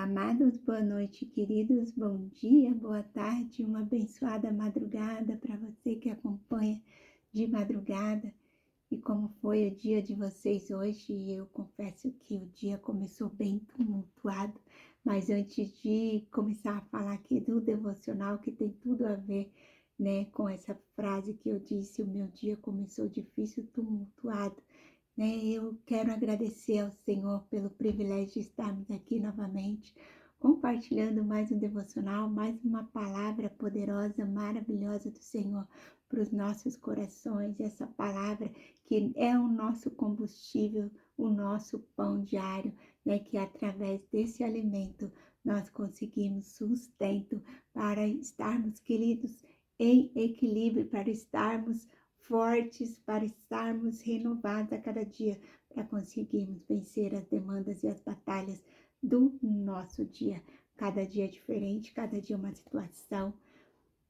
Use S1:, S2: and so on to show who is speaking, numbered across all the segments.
S1: Amados, boa noite, queridos, bom dia, boa tarde, uma abençoada madrugada para você que acompanha de madrugada. E como foi o dia de vocês hoje? Eu confesso que o dia começou bem tumultuado, mas antes de começar a falar aqui do devocional, que tem tudo a ver, né, com essa frase que eu disse, o meu dia começou difícil, tumultuado. Eu quero agradecer ao Senhor pelo privilégio de estarmos aqui novamente, compartilhando mais um devocional, mais uma palavra poderosa, maravilhosa do Senhor para os nossos corações. Essa palavra que é o nosso combustível, o nosso pão diário, né? Que através desse alimento nós conseguimos sustento para estarmos, queridos, em equilíbrio, para estarmos fortes, para estarmos renovados a cada dia, para conseguirmos vencer as demandas e as batalhas do nosso dia. Cada dia é diferente, cada dia é uma situação,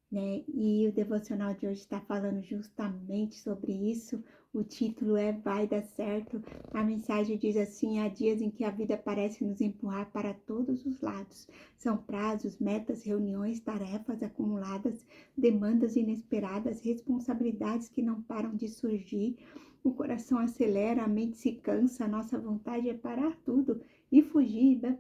S1: né? E o devocional de hoje está falando justamente sobre isso. O título é Vai Dar Certo. A mensagem diz assim: há dias em que a vida parece nos empurrar para todos os lados. São prazos, metas, reuniões, tarefas acumuladas, demandas inesperadas, responsabilidades que não param de surgir. O coração acelera, a mente se cansa, a nossa vontade é parar tudo e fugir,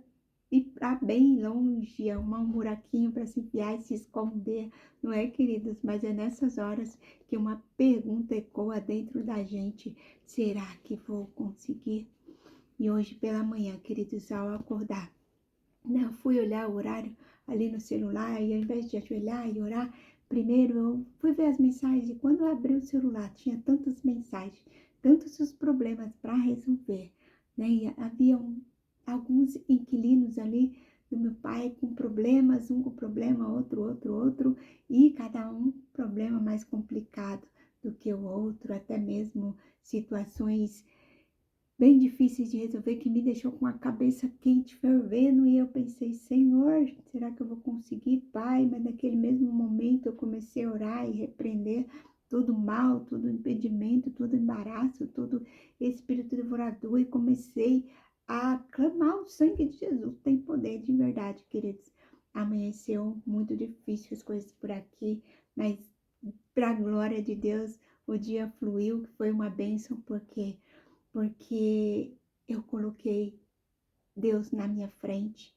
S1: e para bem longe, arrumar um buraquinho para se enfiar e se esconder. Não é, queridos? Mas é nessas horas que uma pergunta ecoa dentro da gente: será que vou conseguir? E hoje pela manhã, queridos, ao acordar, eu fui olhar o horário ali no celular e ao invés de ajoelhar e orar, primeiro eu fui ver as mensagens e quando eu abri o celular tinha tantas mensagens, tantos os problemas para resolver, né? E havia alguns inquilinos ali do meu pai com problemas, um com problema, outro, e cada um problema mais complicado do que o outro, até mesmo situações bem difíceis de resolver, que me deixou com a cabeça quente, fervendo, e eu pensei: Senhor, será que eu vou conseguir, Pai? Mas naquele mesmo momento eu comecei a orar e repreender todo mal, todo impedimento, todo embaraço, todo espírito devorador, e comecei a clamar: o sangue de Jesus tem poder de verdade, queridos. Amanheceu muito difícil as coisas por aqui, mas para a glória de Deus o dia fluiu, que foi uma bênção, porque eu coloquei Deus na minha frente,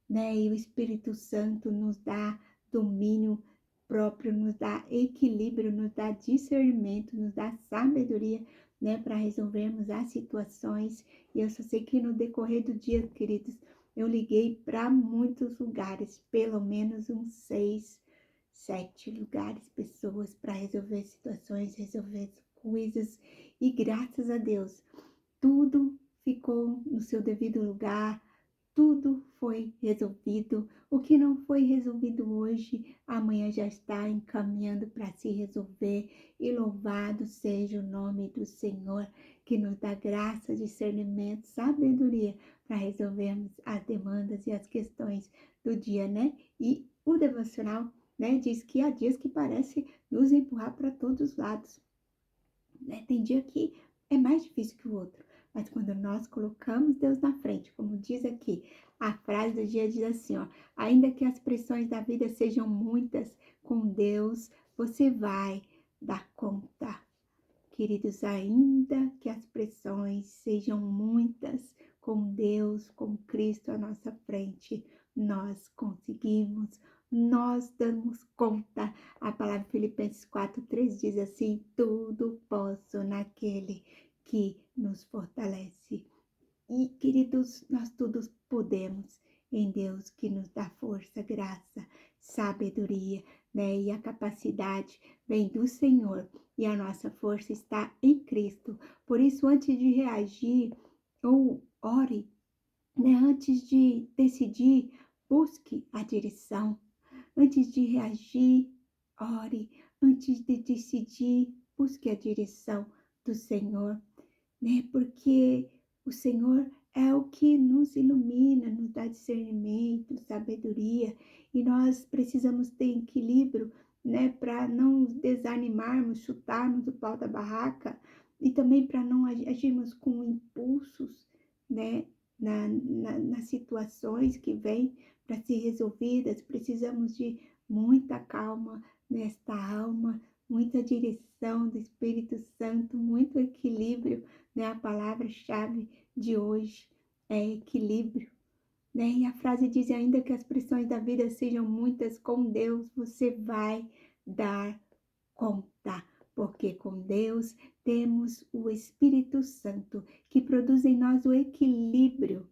S1: né? E o Espírito Santo nos dá domínio próprio, nos dá equilíbrio, nos dá discernimento, nos dá sabedoria, né? Para resolvermos as situações. E eu só sei que no decorrer do dia, queridos, eu liguei para muitos lugares, pelo menos uns 6, 7 lugares, pessoas, para resolver situações, resolver coisas. E graças a Deus, tudo ficou no seu devido lugar, tudo foi resolvido. O que não foi resolvido hoje, amanhã já está encaminhando para se resolver. E louvado seja o nome do Senhor, que nos dá graça, discernimento, sabedoria para resolvermos as demandas e as questões do dia, né? E o devocional, né, diz que há dias que parece nos empurrar para todos os lados, né? Tem dia que é mais difícil que o outro, mas quando nós colocamos Deus na frente, como diz aqui, a frase do dia diz assim, ó: ainda que as pressões da vida sejam muitas, com Deus você vai dar conta. Queridos, ainda que as pressões sejam muitas, com Deus, com Cristo à nossa frente, nós conseguimos, nós damos conta. A palavra Filipenses 4:3 diz assim: tudo posso naquele que nos fortalece. E, queridos, nós todos podemos em Deus, que nos dá força, graça, sabedoria, né? E a capacidade vem do Senhor e a nossa força está em Cristo. Por isso, antes de reagir, ou ore, né? Antes de decidir, busque a direção. Antes de reagir, ore. Antes de decidir, busque a direção do Senhor, né? Porque o Senhor é o que nos ilumina, nos dá discernimento, sabedoria, e nós precisamos ter equilíbrio, né? Para não desanimarmos, chutarmos o pau da barraca, e também para não agirmos com impulsos, né? nas situações que vêm para ser resolvidas. Precisamos de muita calma nesta alma, muita direção do Espírito Santo, muito equilíbrio, né? A palavra-chave de hoje é equilíbrio, né? E a frase diz ainda que as pressões da vida sejam muitas, com Deus você vai dar conta, porque com Deus temos o Espírito Santo que produz em nós o equilíbrio,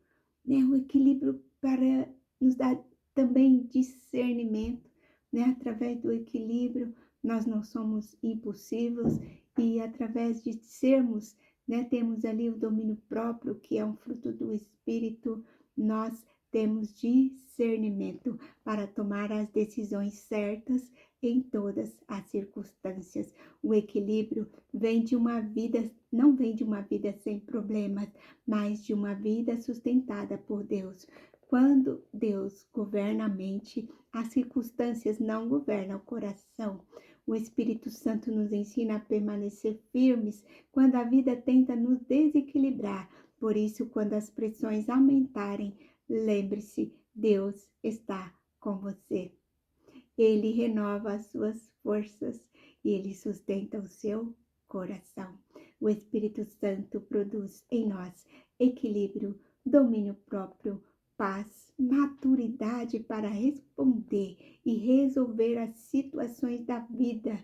S1: né? O equilíbrio para nos dar também discernimento, né? Através do equilíbrio nós não somos impulsivos e através de sermos, né? Temos ali o domínio próprio, que é um fruto do Espírito. Nós temos discernimento para tomar as decisões certas em todas as circunstâncias. O equilíbrio vem de uma vida, não vem de uma vida sem problemas, mas de uma vida sustentada por Deus. Quando Deus governa a mente, as circunstâncias não governam o coração. O Espírito Santo nos ensina a permanecer firmes quando a vida tenta nos desequilibrar. Por isso, quando as pressões aumentarem, lembre-se, Deus está com você. Ele renova as suas forças e ele sustenta o seu coração. O Espírito Santo produz em nós equilíbrio, domínio próprio, paz, maturidade para responder e resolver as situações da vida,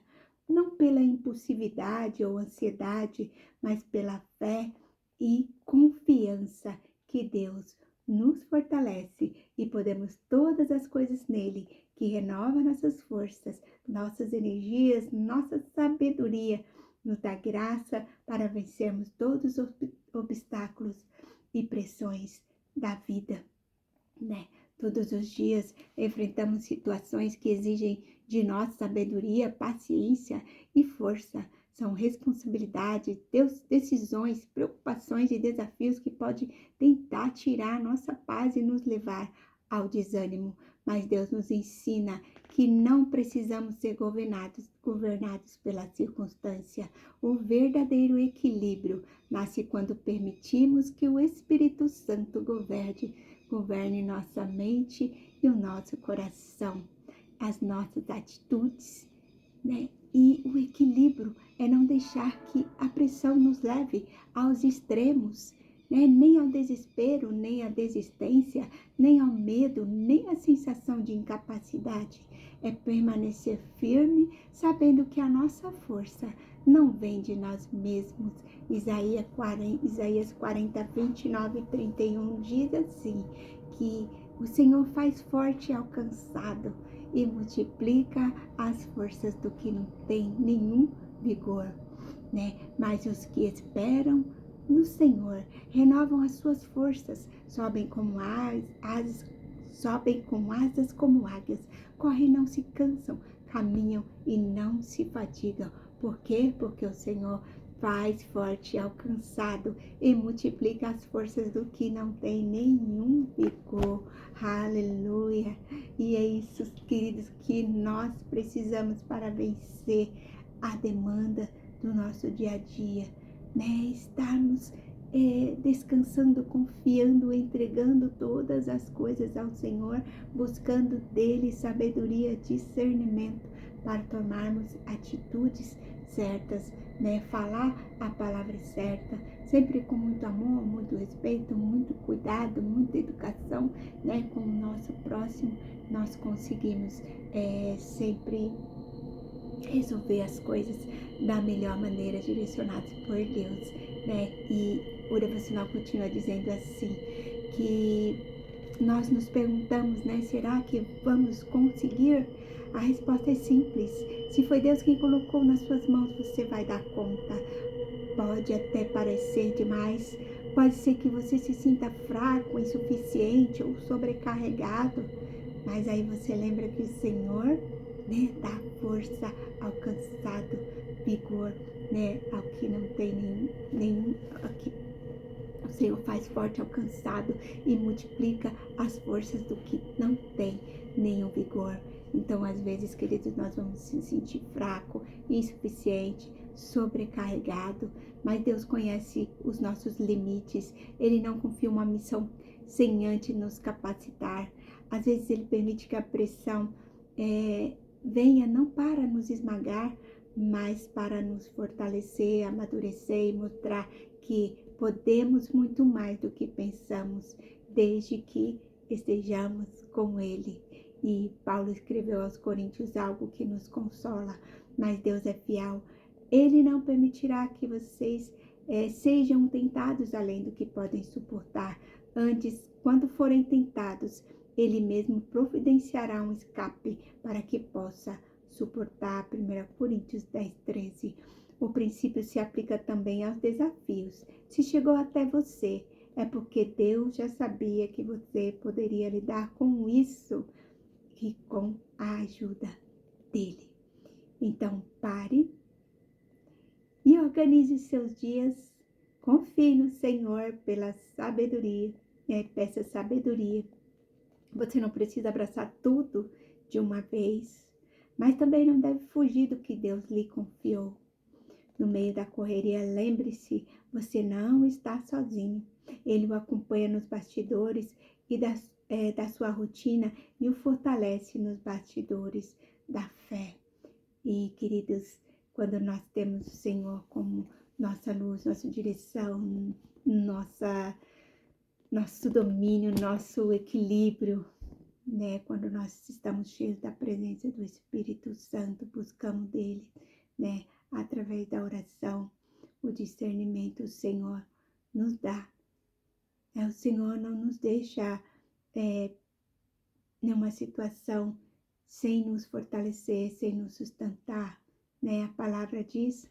S1: não pela impulsividade ou ansiedade, mas pela fé e confiança que Deus nos fortalece e podemos todas as coisas nele, que renova nossas forças, nossas energias, nossa sabedoria, nos dá graça para vencermos todos os obstáculos e pressões da vida, né? Todos os dias enfrentamos situações que exigem de nós sabedoria, paciência e força. São responsabilidades, decisões, preocupações e desafios que podem tentar tirar a nossa paz e nos levar ao desânimo. Mas Deus nos ensina que não precisamos ser governados pela circunstância. O verdadeiro equilíbrio nasce quando permitimos que o Espírito Santo governe nossa mente e o nosso coração, as nossas atitudes, né? E o equilíbrio é não deixar que a pressão nos leve aos extremos, né? Nem ao desespero, nem à desistência, nem ao medo, nem à sensação de incapacidade. É permanecer firme, sabendo que a nossa força não vem de nós mesmos. Isaías 40, 29 e 31 diz assim, que o Senhor faz forte ao cansado e multiplica as forças do que não tem nenhum vigor, né? Mas os que esperam no Senhor renovam as suas forças, sobem com asas como águias, correm e não se cansam, caminham e não se fatigam. Por quê? Porque o Senhor faz forte ao cansado e multiplica as forças do que não tem nenhum vigor. Aleluia! E é isso, queridos, que nós precisamos para vencer a demanda do nosso dia a dia, né? Estarmos descansando, confiando, entregando todas as coisas ao Senhor, buscando dele sabedoria, discernimento para tomarmos atitudes certas, né? Falar a palavra certa, sempre com muito amor, muito respeito, muito cuidado, muita educação, né? Com o nosso próximo, nós conseguimos sempre resolver as coisas da melhor maneira, direcionados por Deus, né? E o devocional continua dizendo assim, que nós nos perguntamos, né? Será que vamos conseguir? A resposta é simples. Se foi Deus quem colocou nas suas mãos, você vai dar conta. Pode até parecer demais, pode ser que você se sinta fraco, insuficiente ou sobrecarregado, mas aí você lembra que o Senhor, né, dá força ao cansado, vigor, né, ao que não tem nenhum o Senhor faz forte ao cansado e multiplica as forças do que não tem nenhum vigor. Então, às vezes, queridos, nós vamos se sentir fraco, insuficiente, sobrecarregado, mas Deus conhece os nossos limites. Ele não confia uma missão sem antes nos capacitar. Às vezes Ele permite que a pressão venha não para nos esmagar, mas para nos fortalecer, amadurecer e mostrar que podemos muito mais do que pensamos, desde que estejamos com Ele. E Paulo escreveu aos Coríntios algo que nos consola, mas Deus é fiel. Ele não permitirá que vocês sejam tentados além do que podem suportar. Antes, quando forem tentados, Ele mesmo providenciará um escape para que possa suportar. 1 Coríntios 10:13. O princípio se aplica também aos desafios. Se chegou até você, é porque Deus já sabia que você poderia lidar com isso e com a ajuda dele. Então, pare e organize os seus dias. Confie no Senhor pela sabedoria. Peça sabedoria. Você não precisa abraçar tudo de uma vez, mas também não deve fugir do que Deus lhe confiou. No meio da correria, lembre-se, você não está sozinho. Ele o acompanha nos bastidores e da sua rotina e o fortalece nos bastidores da fé. E, queridos, quando nós temos o Senhor como nossa luz, nossa direção, nosso domínio, nosso equilíbrio, né? Quando nós estamos cheios da presença do Espírito Santo, buscamos dele, né? Através da oração, o discernimento o Senhor nos dá. O Senhor não nos deixa numa situação sem nos fortalecer, sem nos sustentar, né? A palavra diz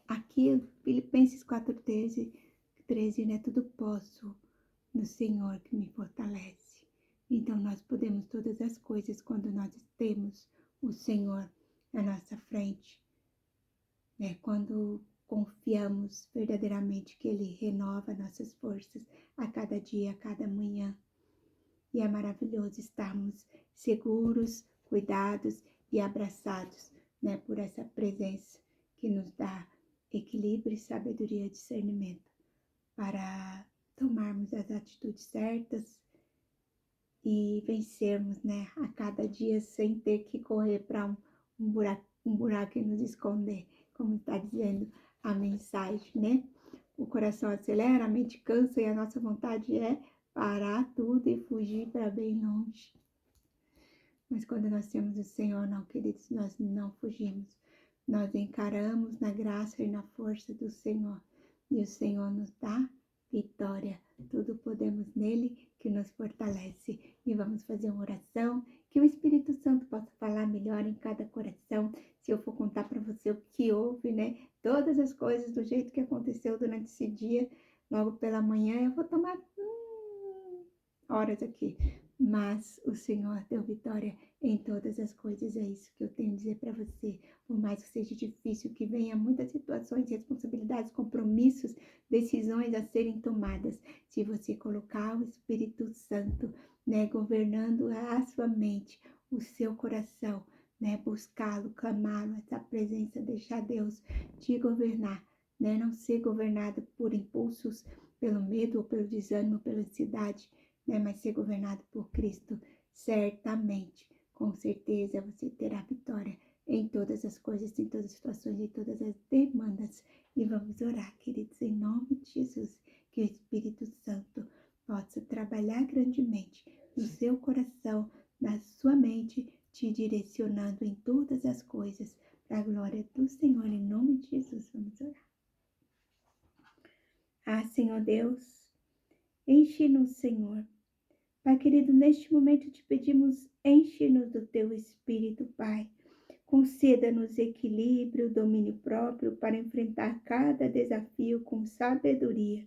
S1: aqui, Filipenses 4:13, né? Tudo posso no Senhor que me fortalece. Então, nós podemos todas as coisas quando nós temos o Senhor na nossa frente, né? Quando confiamos verdadeiramente que Ele renova nossas forças a cada dia, a cada manhã. E é maravilhoso estarmos seguros, cuidados e abraçados, né? Por essa presença que nos dá equilíbrio, sabedoria e discernimento para tomarmos as atitudes certas e vencermos, né, a cada dia sem ter que correr para um buraco e nos esconder, como está dizendo a mensagem, né? O coração acelera, a mente cansa e a nossa vontade é parar tudo e fugir para bem longe. Mas quando nós temos o Senhor, não, queridos, nós não fugimos. Nós encaramos na graça e na força do Senhor. E o Senhor nos dá vitória. Tudo podemos nele que nos fortalece. E vamos fazer uma oração que o Espírito Santo possa falar melhor em cada coração. Se eu for contar para você o que houve, né? Todas as coisas do jeito que aconteceu durante esse dia, logo pela manhã, eu vou tomar horas aqui. Mas o Senhor deu vitória em todas as coisas. É isso que eu tenho a dizer para você. Por mais que seja difícil, que venha muitas situações, responsabilidades, compromissos, decisões a serem tomadas. Se você colocar o Espírito Santo, né, governando a sua mente, o seu coração, né, buscá-lo, clamá-lo, essa presença, deixar Deus te governar, né, não ser governado por impulsos, pelo medo ou pelo desânimo, pela ansiedade, né, mas ser governado por Cristo, certamente, com certeza você terá vitória em todas as coisas, em todas as situações, em todas as demandas. E vamos orar, queridos, em nome de Jesus, que o Espírito Santo possa trabalhar grandemente no seu coração, na sua mente, te direcionando em todas as coisas, para a glória do Senhor, em nome de Jesus, vamos orar. Senhor Deus, enche-nos, Senhor. Pai querido, neste momento te pedimos, enche-nos do teu Espírito, Pai. Conceda-nos equilíbrio, domínio próprio para enfrentar cada desafio com sabedoria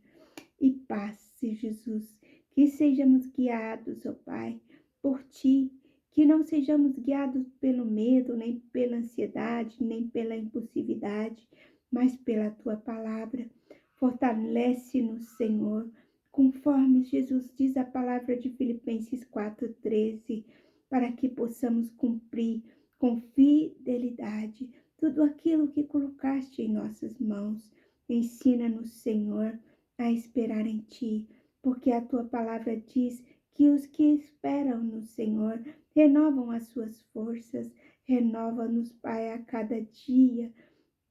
S1: e paz, Jesus. Que sejamos guiados, ó Pai, por Ti. Que não sejamos guiados pelo medo, nem pela ansiedade, nem pela impulsividade, mas pela Tua palavra. Fortalece-nos, Senhor. Conforme Jesus diz a palavra de Filipenses 4:13, para que possamos cumprir com fidelidade tudo aquilo que colocaste em nossas mãos. Ensina-nos, Senhor, a esperar em Ti, porque a Tua palavra diz que os que esperam no Senhor renovam as suas forças. Renova-nos, Pai, a cada dia.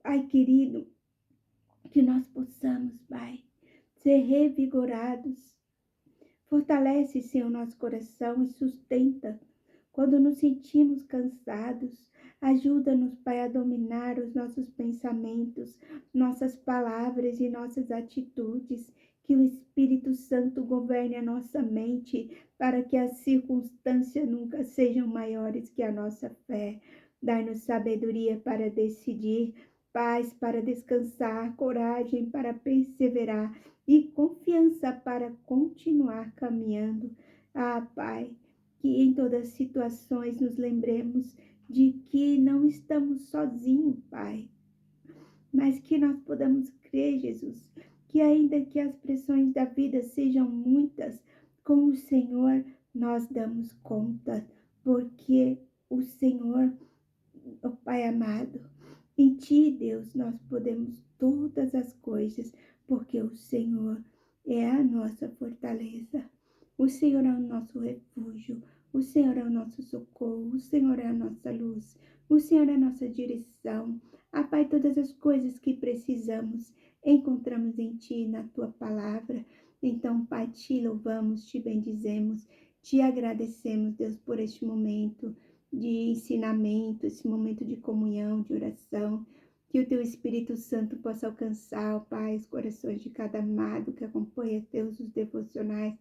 S1: Pai querido, que nós possamos, Pai, ser revigorados. Fortalece, Senhor, nosso coração e sustenta quando nos sentimos cansados. Ajuda-nos, Pai, a dominar os nossos pensamentos, nossas palavras e nossas atitudes. Que o Espírito Santo governe a nossa mente para que as circunstâncias nunca sejam maiores que a nossa fé. Dai-nos sabedoria para decidir, paz para descansar, coragem para perseverar e confiança para continuar caminhando. Ah, Pai, que em todas as situações nos lembremos de que não estamos sozinhos, Pai, mas que nós podamos crer, Jesus, que ainda que as pressões da vida sejam muitas, com o Senhor nós damos conta, porque o Senhor, ó Pai amado, em Ti, Deus, nós podemos todas as coisas, porque o Senhor é a nossa fortaleza. O Senhor é o nosso refúgio. O Senhor é o nosso socorro. O Senhor é a nossa luz. O Senhor é a nossa direção. Ah, Pai, todas as coisas que precisamos encontramos em Ti, na Tua palavra. Então, Pai, Te louvamos, Te bendizemos, Te agradecemos, Deus, por este momento de ensinamento, esse momento de comunhão, de oração, que o Teu Espírito Santo possa alcançar, ó Pai, os corações de cada amado que acompanha, Deus, os devocionais,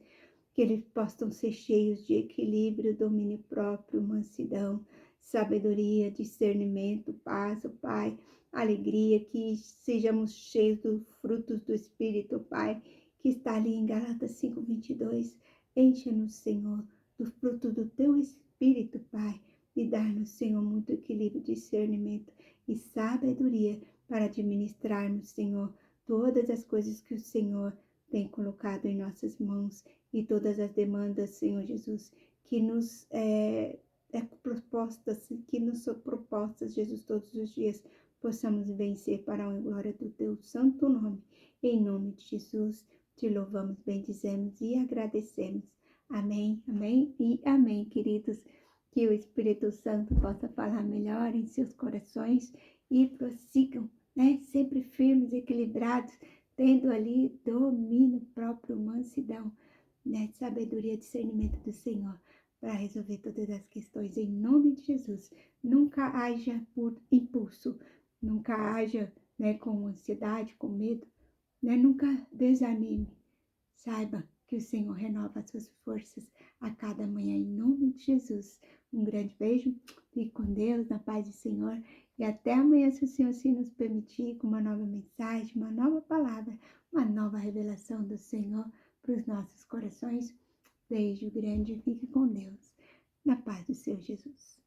S1: que eles possam ser cheios de equilíbrio, domínio próprio, mansidão, sabedoria, discernimento, paz, ó Pai, alegria, que sejamos cheios dos frutos do Espírito, ó Pai, que está ali em Gálatas 5:22. Enche-nos, Senhor, do fruto do Teu Espírito, Pai, e dar-nos, Senhor, muito equilíbrio, discernimento e sabedoria para administrarmos, Senhor, todas as coisas que o Senhor tem colocado em nossas mãos e todas as demandas, Senhor Jesus, que nos são propostas, Jesus, todos os dias, possamos vencer para a honra e glória do Teu santo nome. Em nome de Jesus, Te louvamos, bendizemos e agradecemos. Amém, amém e amém, queridos. Que o Espírito Santo possa falar melhor em seus corações e prossigam, né? Sempre firmes, equilibrados, tendo ali domínio próprio, mansidão, né? Sabedoria, discernimento do Senhor para resolver todas as questões em nome de Jesus. Nunca haja por impulso, nunca haja, né, com ansiedade, com medo, né? Nunca desanime. Saiba que o Senhor renova as suas forças a cada manhã, em nome de Jesus. Um grande beijo, fique com Deus, na paz do Senhor. E até amanhã, se o Senhor assim nos permitir, com uma nova mensagem, uma nova palavra, uma nova revelação do Senhor para os nossos corações. Beijo grande, fique com Deus, na paz do Senhor Jesus.